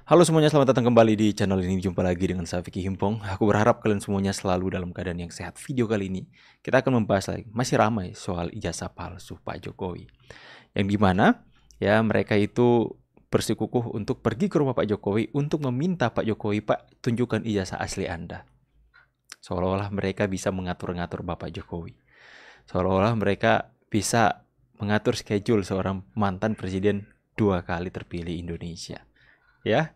Halo semuanya, selamat datang kembali di channel ini. Jumpa lagi dengan saya Vicky Himpong. Aku berharap kalian semuanya selalu dalam keadaan yang sehat. Video kali ini kita akan membahas lagi, masih ramai soal ijazah palsu Pak Jokowi. Yang dimana ya mereka itu bersikukuh untuk pergi ke rumah Pak Jokowi untuk meminta Pak Jokowi, Pak, tunjukkan ijazah asli Anda. Seolah-olah mereka bisa mengatur-ngatur Bapak Jokowi. Seolah-olah mereka bisa mengatur schedule seorang mantan presiden 2 kali terpilih Indonesia. Ya,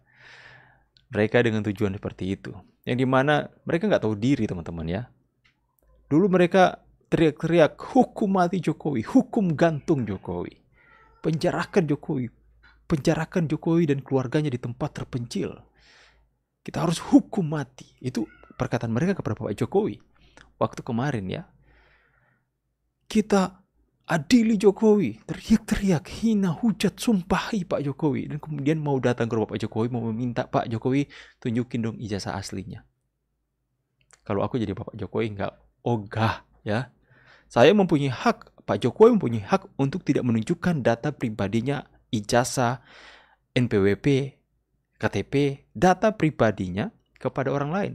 mereka dengan tujuan seperti itu. Yang dimana mereka nggak tahu diri, teman-teman ya. Dulu mereka teriak-teriak, hukum mati Jokowi, hukum gantung Jokowi. Penjarakan Jokowi dan keluarganya di tempat terpencil. Kita harus hukum mati. Itu perkataan mereka kepada Pak Jokowi. Waktu kemarin ya. Kita adili Jokowi, teriak-teriak, hina, hujat, sumpahi Pak Jokowi. Dan kemudian mau datang ke rumah Pak Jokowi, mau meminta Pak Jokowi tunjukin dong ijazah aslinya. Kalau aku jadi Bapak Jokowi nggak ogah ya. Saya mempunyai hak, Pak Jokowi mempunyai hak untuk tidak menunjukkan data pribadinya, ijazah, NPWP, KTP, data pribadinya kepada orang lain.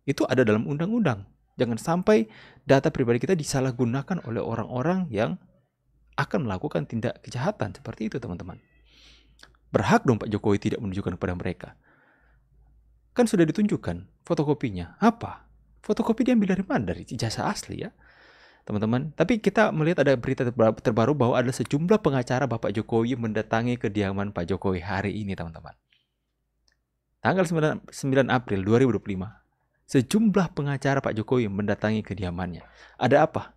Itu ada dalam undang-undang. Jangan sampai data pribadi kita disalahgunakan oleh orang-orang yang akan melakukan tindak kejahatan seperti itu, teman-teman. Berhak dong Pak Jokowi tidak menunjukkan kepada mereka. Kan sudah ditunjukkan fotokopinya. Apa? Fotokopi diambil dari mana? Dari ijazah asli ya, teman-teman. Tapi kita melihat ada berita terbaru bahwa ada sejumlah pengacara Bapak Jokowi mendatangi kediaman Pak Jokowi hari ini, teman-teman. Tanggal 9 April 2025. Sejumlah pengacara Pak Jokowi mendatangi kediamannya. Ada apa?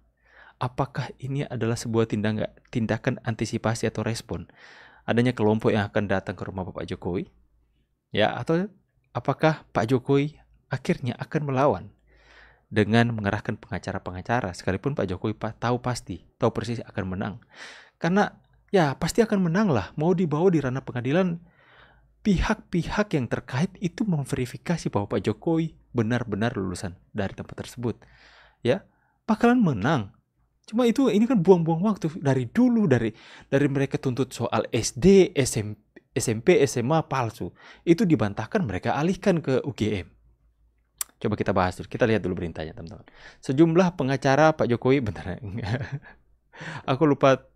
Apakah ini adalah sebuah tindakan antisipasi atau respon adanya kelompok yang akan datang ke rumah Pak Jokowi? Ya, atau apakah Pak Jokowi akhirnya akan melawan dengan mengerahkan pengacara-pengacara sekalipun Pak Jokowi tahu persis akan menang? Karena ya pasti akan menang lah. Mau dibawa di ranah pengadilan, pihak-pihak yang terkait itu memverifikasi bahwa Pak Jokowi benar-benar lulusan dari tempat tersebut. Ya, bakalan menang. Cuma ini kan buang-buang waktu dari dulu, dari mereka tuntut soal SD, SMP, SMA palsu. Itu dibantahkan, mereka alihkan ke UGM. Coba kita bahas dulu. Kita lihat dulu beritanya, teman-teman. Sejumlah pengacara Pak Jokowi, bentar. Aku lupa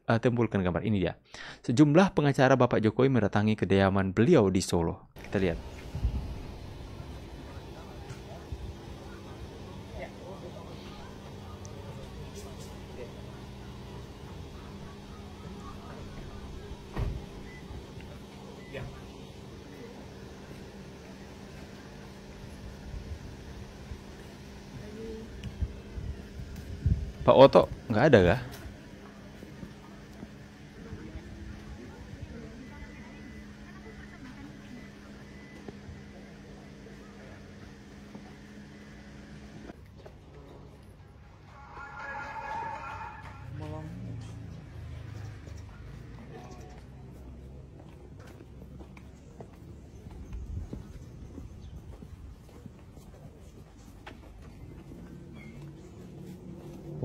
tempulkan gambar ini dia. Sejumlah pengacara Bapak Jokowi mendatangi kediaman beliau di Solo. Kita lihat. Pak Oto nggak ada kah?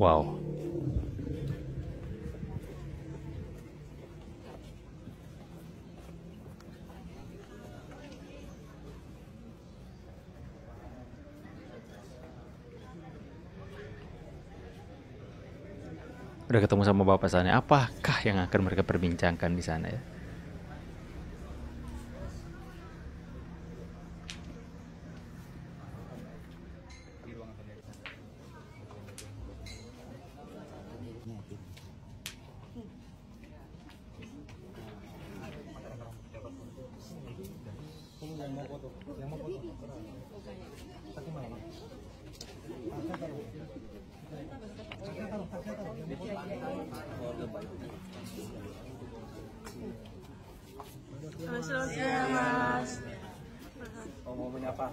Wow. Udah ketemu sama bapak sana. Apakah yang akan mereka perbincangkan di sana ya? Selamat siang, Mas. Mau menyapa?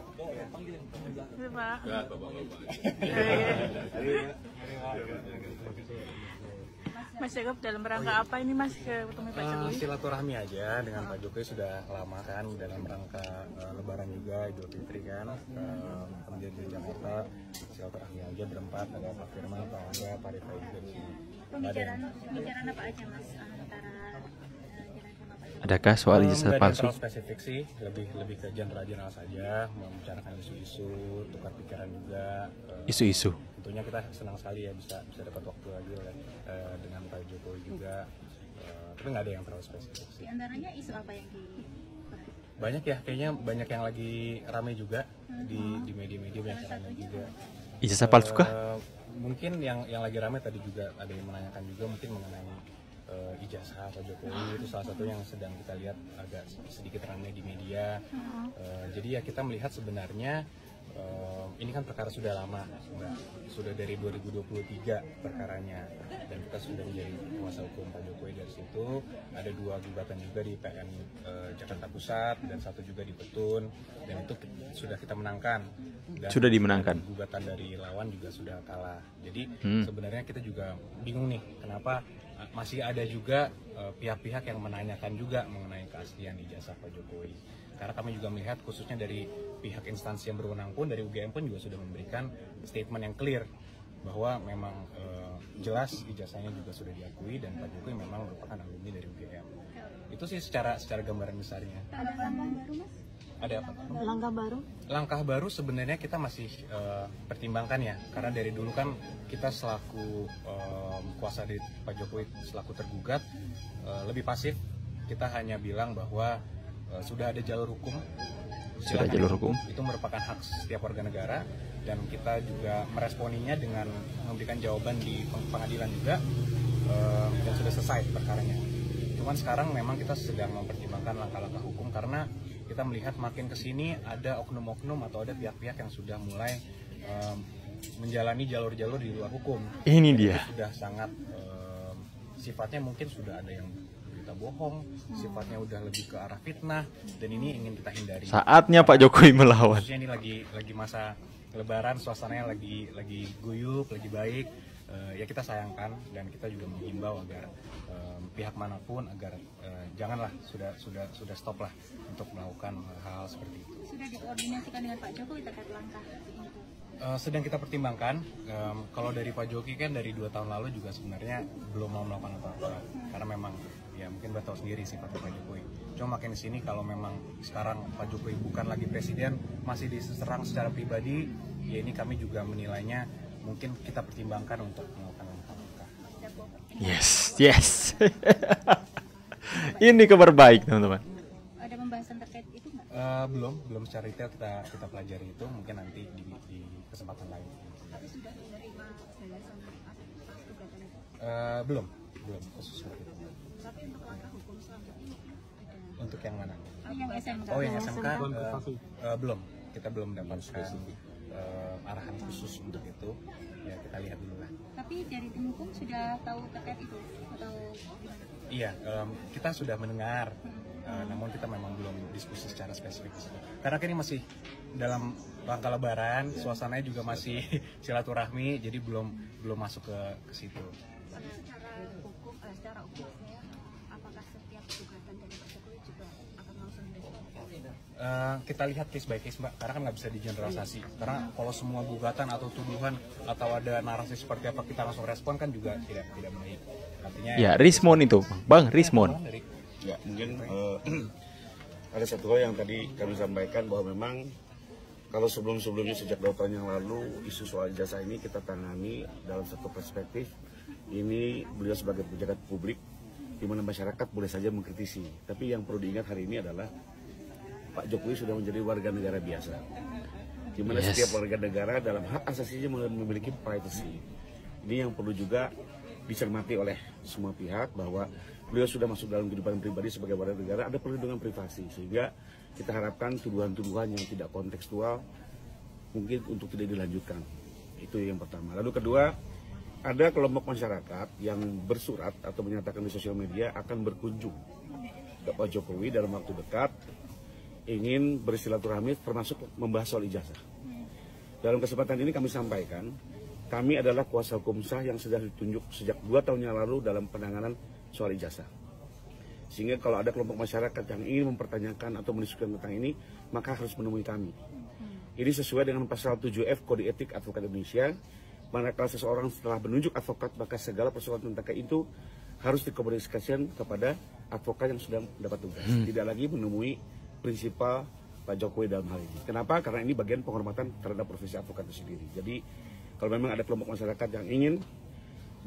Ini, Pak. Mas Jacob, dalam rangka apa ini, Mas, ketemu Pak Jokowi? Silaturahmi aja dengan Pak Jokowi, sudah lama kan, dalam rangka Lebaran juga, Idul Fitri kan, kemudian di Jakarta silaturahmi aja berempat, ada Pak Firman, Pak Angga, Pak Rifai juga di sini. Pembicaraan apa aja, Mas, antara Adakah soal Nggak ijazah ada yang palsu? terlalu spesifik sih, lebih ke general saja, membicarakan isu-isu, tukar pikiran juga. Isu-isu. Tentunya kita senang sekali ya bisa dapat waktu lagi dengan Pak Jokowi juga. Tapi nggak ada yang terlalu spesifik sih. Di antaranya isu apa yang Banyak ya, kayaknya banyak yang lagi ramai juga di media-media, banyak yang ramai juga. Ijazah palsu kah? Mungkin yang lagi ramai tadi juga ada yang menanyakan juga mungkin mengenai ijazah Pak Jokowi, itu salah satu yang sedang kita lihat agak sedikit ramai di media. Jadi ya kita melihat sebenarnya ini kan perkara sudah lama, sudah dari 2023 perkaranya, dan kita sudah menjadi kuasa hukum Pak Jokowi. Dari situ ada 2 gugatan juga di PN Jakarta Pusat dan 1 juga di Petun, dan itu sudah kita menangkan. Dan Sudah dimenangkan. Gugatan dari lawan juga sudah kalah. Jadi sebenarnya kita juga bingung nih kenapa masih ada juga pihak-pihak yang menanyakan juga mengenai keaslian ijazah Pak Jokowi. Karena kami juga melihat khususnya dari pihak instansi yang berwenang pun, dari UGM pun juga sudah memberikan statement yang clear bahwa memang jelas ijazahnya juga sudah diakui dan Pak Jokowi memang merupakan alumni dari UGM. Itu sih secara gambaran besarnya. ada langkah baru, Mas? Ada apa? Langkah baru? Langkah baru sebenarnya kita masih pertimbangkan ya, karena dari dulu kan kita selaku kuasa dari Pak Jokowi selaku tergugat lebih pasif. Kita hanya bilang bahwa sudah ada jalur hukum. Sudah jalur hukum. Itu merupakan hak setiap warga negara, dan kita juga meresponinya dengan memberikan jawaban di pengadilan juga, dan sudah selesai perkaranya. Cuman sekarang memang kita sedang mempertimbangkan langkah-langkah hukum karena kita melihat makin kesini ada oknum-oknum atau ada pihak-pihak yang sudah mulai menjalani jalur-jalur di luar hukum. Ini dia. Itu sudah sangat sifatnya mungkin sudah ada yang berita bohong, sifatnya udah lebih ke arah fitnah, dan ini ingin kita hindari. Saatnya Pak Jokowi melawan. Khususnya ini lagi masa Lebaran, suasananya lagi guyup, lagi baik. Ya kita sayangkan dan kita juga menghimbau agar pihak manapun agar janganlah sudah stop lah untuk melakukan hal seperti itu. Sudah dikoordinasikan dengan Pak Jokowi terkait langkah itu? Sedang kita pertimbangkan. Kalau dari Pak Jokowi kan dari 2 tahun lalu juga sebenarnya belum mau melakukan apa-apa karena memang ya mungkin udah tahu sendiri sifat Pak Jokowi. Cuma makin di sini kalau memang sekarang Pak Jokowi bukan lagi presiden, masih diserang secara pribadi, ya ini kami juga menilainya mungkin kita pertimbangkan untuk melakukan langkah-langkah. Yes. Ini kabar baik teman-teman. Ada pembahasan terkait itu nggak? Belum secara detail kita pelajari itu, mungkin nanti di kesempatan lain. Tapi sudah menerima balasan atas gugatan itu? Belum khusus seperti itu. Tapi untuk langkah hukum selanjutnya ada? Untuk yang mana? Yang SMK? Oh, yang SMK belum. Kita belum mendapatkan arahan khusus untuk itu. Ya kita lihat dulu lah. Tapi dari tim hukum sudah tahu terkait itu atau gimana? Iya, kita sudah mendengar, namun kita memang belum diskusi secara spesifik di situ. Karena ini masih dalam rangka Lebaran, suasananya juga masih silaturahmi, jadi belum masuk ke situ. Tapi secara objeknya, apakah setiap gugatan dari Pak Jokowi juga akan langsung direspon? Kita lihat case by case, Mbak, karena kan nggak bisa digeneralisasi. Karena kalau semua gugatan atau tuduhan atau ada narasi seperti apa kita langsung respon kan juga tidak baik. Artinya Ya, Rismon itu, Bang Rismon. Ya, mungkin ada satu hal yang tadi kami sampaikan bahwa memang kalau sebelumnya sejak 2 tahun yang lalu isu soal ijazah ini kita tangani dalam satu perspektif. Ini beliau sebagai pejabat publik di mana masyarakat boleh saja mengkritisi. Tapi yang perlu diingat hari ini adalah Pak Jokowi sudah menjadi warga negara biasa. Di mana setiap warga negara dalam hak asasinya memiliki privacy. Ini yang perlu juga dicermati oleh semua pihak bahwa beliau sudah masuk dalam kehidupan pribadi sebagai warga negara, ada perlindungan privasi, sehingga kita harapkan tuduhan-tuduhan yang tidak kontekstual mungkin untuk tidak dilanjutkan. Itu yang pertama. Lalu kedua, ada kelompok masyarakat yang bersurat atau menyatakan di sosial media akan berkunjung ke Pak Jokowi dalam waktu dekat, ingin bersilaturahmi termasuk membahas soal ijazah. Dalam kesempatan ini kami sampaikan, kami adalah kuasa hukum sah yang sudah ditunjuk sejak 2 tahun yang lalu dalam penanganan soal ijazah. Sehingga kalau ada kelompok masyarakat yang ingin mempertanyakan atau mendiskusikan tentang ini, maka harus menemui kami. Ini sesuai dengan pasal 7F Kode Etik Advokat Indonesia. Manakala seseorang setelah menunjuk advokat, maka segala persoalan tentang itu harus dikomunikasikan kepada advokat yang sudah mendapat tugas, tidak lagi menemui prinsipal Pak Jokowi dalam hal ini. Kenapa? Karena ini bagian penghormatan terhadap profesi advokat itu sendiri. Jadi kalau memang ada kelompok masyarakat yang ingin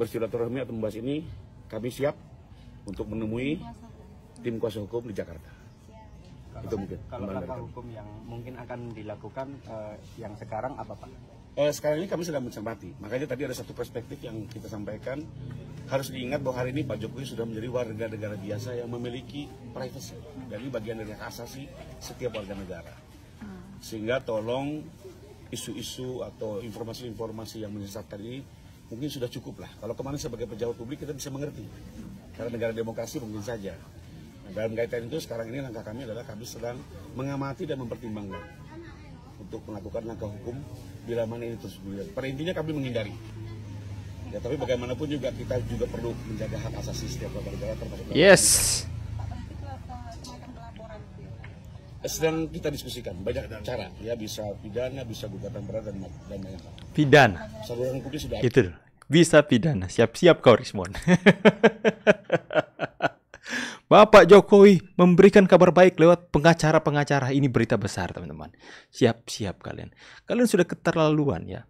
bersilaturahmi atau membahas ini, kami siap untuk menemui tim kuasa hukum di Jakarta. Itu mungkin. Kalau langkah hukum yang mungkin akan dilakukan yang sekarang apa Pak? Sekarang ini kami sedang mencermati. Makanya tadi ada satu perspektif yang kita sampaikan. Harus diingat bahwa hari ini Pak Jokowi sudah menjadi warga negara biasa yang memiliki privacy. Dan ini bagian dari hak asasi setiap warga negara. Sehingga tolong isu-isu atau informasi-informasi yang menyesatkan ini mungkin sudah cukup lah. Kalau kemarin sebagai pejabat publik kita bisa mengerti. Karena negara demokrasi mungkin saja. Nah, dalam kaitan itu sekarang ini langkah kami adalah kami sedang mengamati dan mempertimbangkan untuk melakukan langkah hukum bila mana ini terus berjalan. Pada intinya kami menghindari. Ya, tapi bagaimanapun juga kita juga perlu menjaga hak asasi setiap warga negara termasuk. Yes. Sedang kita diskusikan banyak cara, ya bisa pidana, bisa gugatan berat dan banyak hal. Pidana. Saluran hukumnya sudah ada. Itu bisa pidana. Siap-siap kau Rismon. Bapak Jokowi memberikan kabar baik lewat pengacara-pengacara. Ini berita besar teman-teman. Siap-siap kalian. Kalian sudah keterlaluan ya.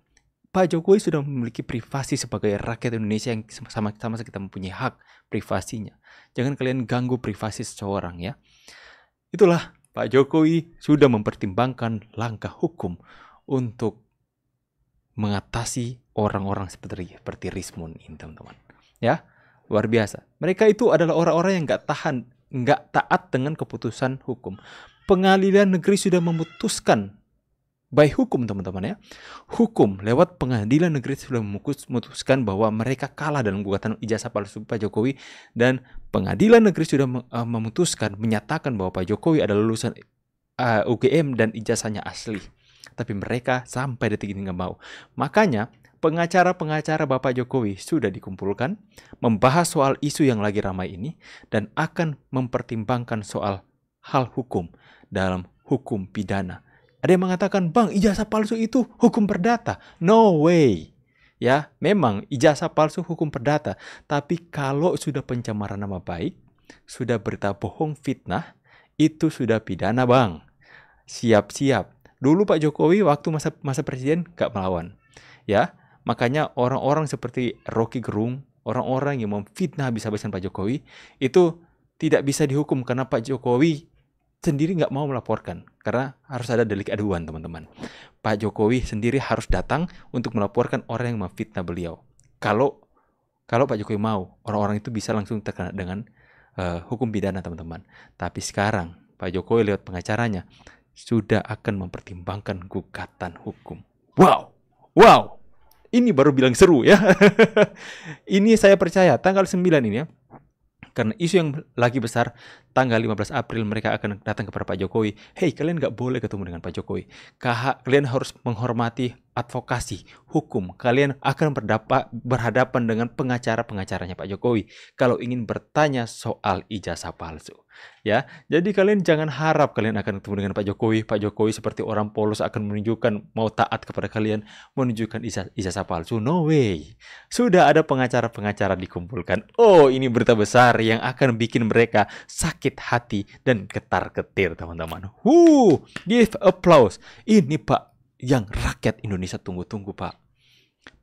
Pak Jokowi sudah memiliki privasi sebagai rakyat Indonesia yang sama-sama kita mempunyai hak privasinya. Jangan kalian ganggu privasi seseorang ya. Itulah Pak Jokowi sudah mempertimbangkan langkah hukum untuk mengatasi orang-orang seperti Rismon ini teman-teman. Ya, luar biasa. Mereka itu adalah orang-orang yang nggak taat dengan keputusan hukum. Pengadilan negeri sudah memutuskan baik hukum teman-teman ya. Hukum lewat pengadilan negeri sudah memutuskan bahwa mereka kalah dalam gugatan ijazah palsu Pak Jokowi. Dan pengadilan negeri sudah menyatakan bahwa Pak Jokowi adalah lulusan UGM dan ijazahnya asli. Tapi mereka sampai detik ini nggak mau. Makanya pengacara-pengacara Bapak Jokowi sudah dikumpulkan, membahas soal isu yang lagi ramai ini, dan akan mempertimbangkan soal hal hukum dalam hukum pidana. Ada yang mengatakan, Bang, ijazah palsu itu hukum perdata. No way. Ya, memang ijazah palsu hukum perdata. Tapi kalau sudah pencemaran nama baik, sudah berita bohong fitnah, itu sudah pidana, Bang. Siap-siap. Dulu Pak Jokowi waktu masa presiden gak melawan. Ya, makanya orang-orang seperti Rocky Gerung, orang-orang yang memfitnah habis-habisan Pak Jokowi, itu tidak bisa dihukum karena Pak Jokowi sendiri nggak mau melaporkan karena harus ada delik aduan teman-teman. Pak Jokowi sendiri harus datang untuk melaporkan orang yang memfitnah beliau. Kalau Pak Jokowi mau, orang-orang itu bisa langsung terkena dengan hukum pidana teman-teman. Tapi sekarang Pak Jokowi lewat pengacaranya sudah akan mempertimbangkan gugatan hukum. Wow, ini baru bilang seru ya. Ini saya percaya tanggal 9 ini ya. Karena isu yang lagi besar, tanggal 15 April mereka akan datang kepada Pak Jokowi. Hey, kalian nggak boleh ketemu dengan Pak Jokowi. Kalian harus menghormati advokasi, hukum. Kalian akan berhadapan dengan pengacara-pengacaranya Pak Jokowi kalau ingin bertanya soal ijazah palsu. Ya, jadi kalian jangan harap kalian akan ketemu dengan Pak Jokowi. Pak Jokowi seperti orang polos akan menunjukkan mau taat kepada kalian, menunjukkan ijazah palsu. No way. Sudah ada pengacara-pengacara dikumpulkan. Oh, ini berita besar yang akan bikin mereka sakit hati dan ketar-ketir, teman-teman. Give applause. Ini Pak yang rakyat Indonesia tunggu-tunggu, Pak.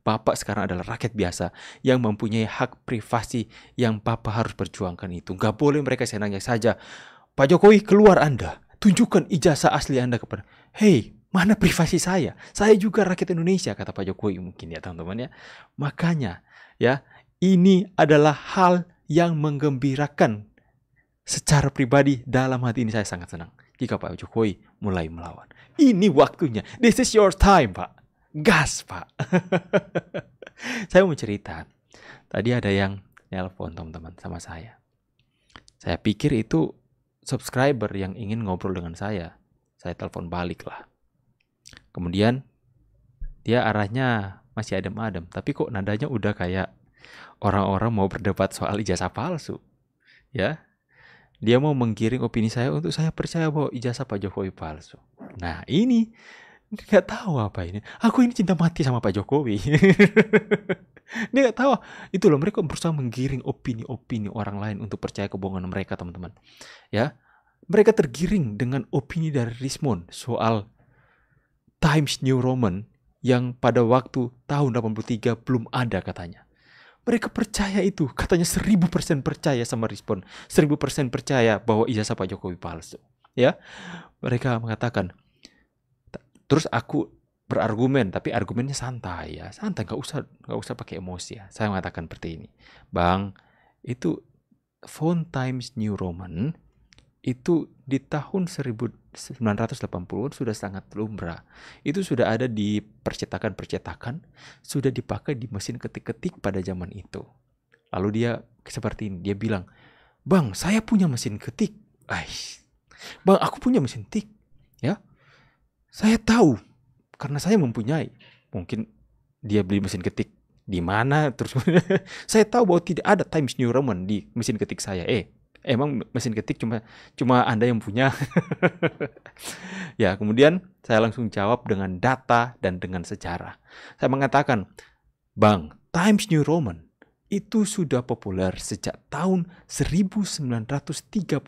Bapak sekarang adalah rakyat biasa yang mempunyai hak privasi yang Bapak harus perjuangkan itu. Gak boleh mereka senangnya saja. Pak Jokowi, keluar Anda. Tunjukkan ijazah asli Anda kepada. Hey, mana privasi saya? Saya juga rakyat Indonesia, kata Pak Jokowi mungkin ya teman-teman ya. Makanya ya, ini adalah hal yang menggembirakan secara pribadi. Dalam hati ini saya sangat senang jika Pak Jokowi mulai melawan. Ini waktunya. This is your time, Pak. Gas, Pak. Saya mau cerita. Tadi ada yang nelpon teman-teman sama saya. Saya pikir itu subscriber yang ingin ngobrol dengan saya. Saya telepon balik lah. Kemudian dia arahnya masih adem-adem. Tapi kok nadanya udah kayak orang-orang mau berdebat soal ijazah palsu. Ya. Dia mau menggiring opini saya untuk saya percaya bahwa ijazah Pak Jokowi palsu. Nah ini nggak tahu apa ini. Aku ini cinta mati sama Pak Jokowi. Dia nggak tahu. Itu loh, mereka berusaha menggiring opini-opini orang lain untuk percaya kebohongan mereka, teman-teman. Ya, mereka tergiring dengan opini dari Richmond soal Times New Roman yang pada waktu tahun 83 belum ada katanya. Mereka percaya itu, katanya 1000% percaya sama Richmond, 1000% percaya bahwa ijazah Pak Jokowi palsu. Ya, mereka mengatakan. Terus aku berargumen, tapi argumennya santai ya, santai, nggak usah pakai emosi ya. Saya mengatakan seperti ini, Bang, itu font Times New Roman itu di tahun 1980 sudah sangat lumrah. Itu sudah ada di percetakan, sudah dipakai di mesin ketik-ketik pada zaman itu. Lalu dia seperti ini, dia bilang, Bang, saya punya mesin ketik. Bang, aku punya mesin ketik, ya. Saya tahu karena saya mempunyai. Mungkin dia beli mesin ketik di mana terus saya tahu bahwa tidak ada Times New Roman di mesin ketik saya. Emang mesin ketik cuma Anda yang punya? Ya, kemudian saya langsung jawab dengan data dan dengan sejarah. Saya mengatakan, Bang, Times New Roman itu sudah populer sejak tahun 1931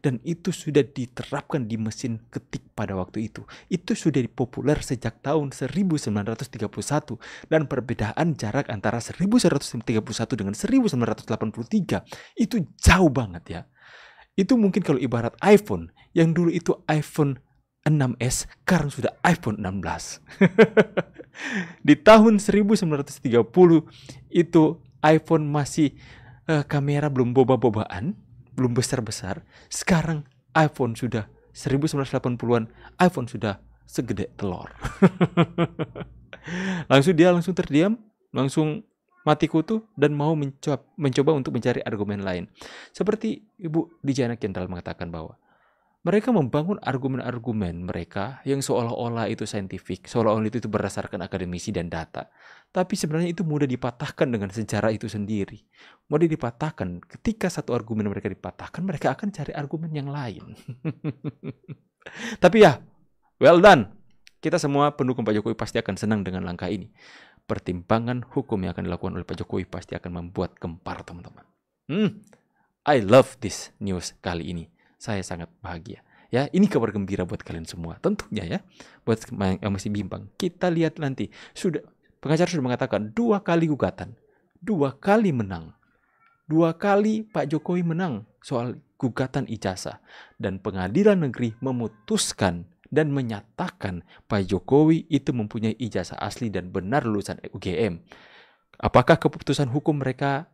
dan itu sudah diterapkan di mesin ketik pada waktu itu. Itu sudah populer sejak tahun 1931 dan perbedaan jarak antara 1931 dengan 1983 itu jauh banget ya. Itu mungkin kalau ibarat iPhone, yang dulu itu iPhone 6s, sekarang sudah iPhone 16. Di tahun 1930 itu iPhone masih kamera belum boba-bobaan, belum besar-besar. Sekarang iPhone sudah 1980-an, iPhone sudah segede telur. Langsung terdiam, langsung mati kutu dan mau mencoba untuk mencari argumen lain. Seperti Ibu Dijana Kendral mengatakan bahwa mereka membangun argumen-argumen mereka yang seolah-olah itu saintifik, seolah-olah itu berdasarkan akademisi dan data. Tapi sebenarnya itu mudah dipatahkan dengan sejarah itu sendiri. Mudah dipatahkan. Ketika satu argumen mereka dipatahkan, mereka akan cari argumen yang lain. Tapi ya, well done. Kita semua pendukung Pak Jokowi pasti akan senang dengan langkah ini. Pertimbangan hukum yang akan dilakukan oleh Pak Jokowi pasti akan membuat gempar, teman-teman. I love this news kali ini. Saya sangat bahagia. Ya, ini kabar gembira buat kalian semua. Tentunya ya, buat yang masih bimbang. Kita lihat nanti. Pengacara sudah mengatakan 2 kali gugatan, 2 kali menang. 2 kali Pak Jokowi menang soal gugatan ijazah. Dan pengadilan negeri memutuskan dan menyatakan Pak Jokowi itu mempunyai ijazah asli dan benar lulusan UGM. Apakah keputusan hukum mereka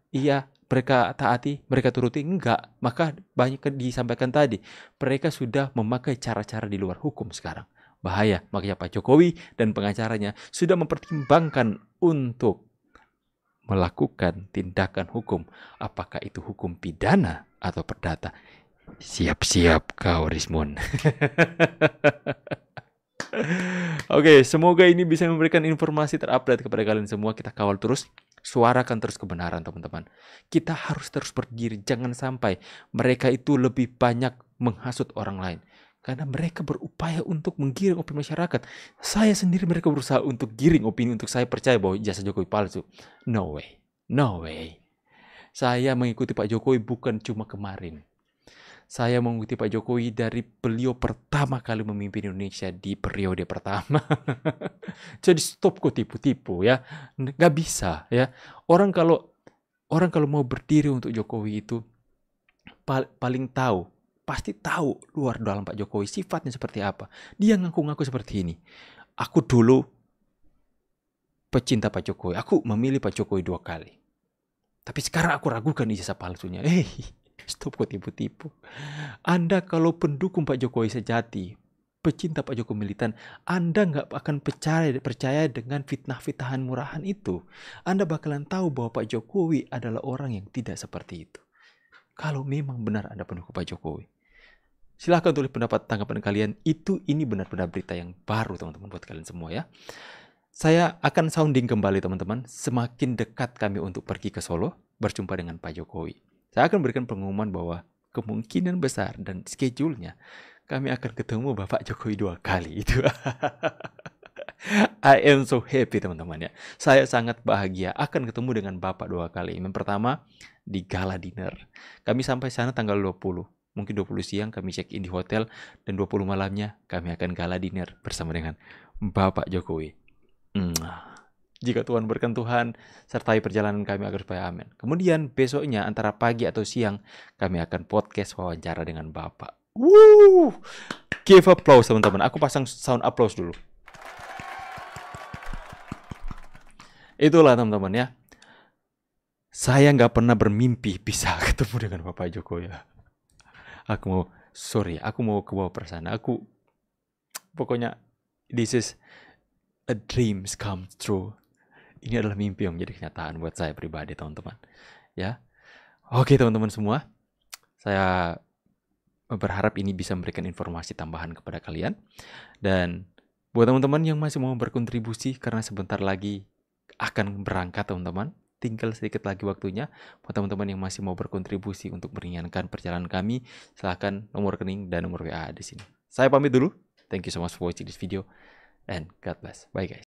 taati, mereka turuti? Enggak. Maka banyak disampaikan tadi, mereka sudah memakai cara-cara di luar hukum sekarang. Bahaya. Makanya Pak Jokowi dan pengacaranya sudah mempertimbangkan untuk melakukan tindakan hukum. Apakah itu hukum pidana atau perdata? Siap-siap kau, Richmond. Oke, semoga ini bisa memberikan informasi terupdate kepada kalian semua. Kita kawal terus, suarakan terus kebenaran, teman-teman. Kita harus terus berdiri. Jangan sampai mereka itu lebih banyak menghasut orang lain. Karena mereka berupaya untuk menggiring opini masyarakat. Saya sendiri mereka berusaha untuk giring opini untuk saya percaya bahwa ijazah Jokowi palsu. No way. No way. Saya mengikuti Pak Jokowi bukan cuma kemarin. Saya mengikuti Pak Jokowi dari beliau pertama kali memimpin Indonesia di periode pertama. Jadi stop kok tipu-tipu ya. Nggak bisa ya. Orang kalau mau berdiri untuk Jokowi itu paling tahu. Pasti tahu luar dalam Pak Jokowi sifatnya seperti apa. Dia ngaku-ngaku seperti ini. Aku dulu pecinta Pak Jokowi. Aku memilih Pak Jokowi 2 kali. Tapi sekarang aku ragukan ijazah palsunya. Stop kok tipu-tipu. Anda kalau pendukung Pak Jokowi sejati, pecinta Pak Jokowi militan, Anda nggak akan percaya dengan fitnah-fitnahan murahan itu. Anda bakalan tahu bahwa Pak Jokowi adalah orang yang tidak seperti itu. Kalau memang benar Anda pendukung Pak Jokowi, silahkan tulis pendapat tanggapan kalian. Ini benar-benar berita yang baru, teman-teman, buat kalian semua ya. Saya akan sounding kembali, teman-teman. Semakin dekat kami untuk pergi ke Solo, berjumpa dengan Pak Jokowi. Saya akan berikan pengumuman bahwa kemungkinan besar dan schedule-nya kami akan ketemu Bapak Jokowi 2 kali itu. I am so happy teman-teman ya. Saya sangat bahagia akan ketemu dengan Bapak 2 kali. Yang pertama di gala dinner. Kami sampai sana tanggal 20. Mungkin 20 siang kami check in di hotel dan 20 malamnya kami akan gala dinner bersama dengan Bapak Jokowi. Jika Tuhan berkenan, Tuhan sertai perjalanan kami agar supaya amin. Kemudian besoknya antara pagi atau siang kami akan podcast wawancara dengan Bapak. Woo! Give applause teman-teman. Aku pasang sound applause dulu. Itulah teman-teman ya. Saya nggak pernah bermimpi bisa ketemu dengan Bapak Jokowi. Aku mau ke bawah perasaan. Pokoknya this is a dreams come true. Ini adalah mimpi yang menjadi kenyataan buat saya pribadi teman-teman. Ya, oke teman-teman semua. Saya berharap ini bisa memberikan informasi tambahan kepada kalian. Dan buat teman-teman yang masih mau berkontribusi karena sebentar lagi akan berangkat teman-teman, tinggal sedikit lagi waktunya. Buat teman-teman yang masih mau berkontribusi untuk meringankan perjalanan kami, silakan nomor rekening dan nomor WA di sini. Saya pamit dulu. Thank you so much for watching this video and God bless. Bye guys.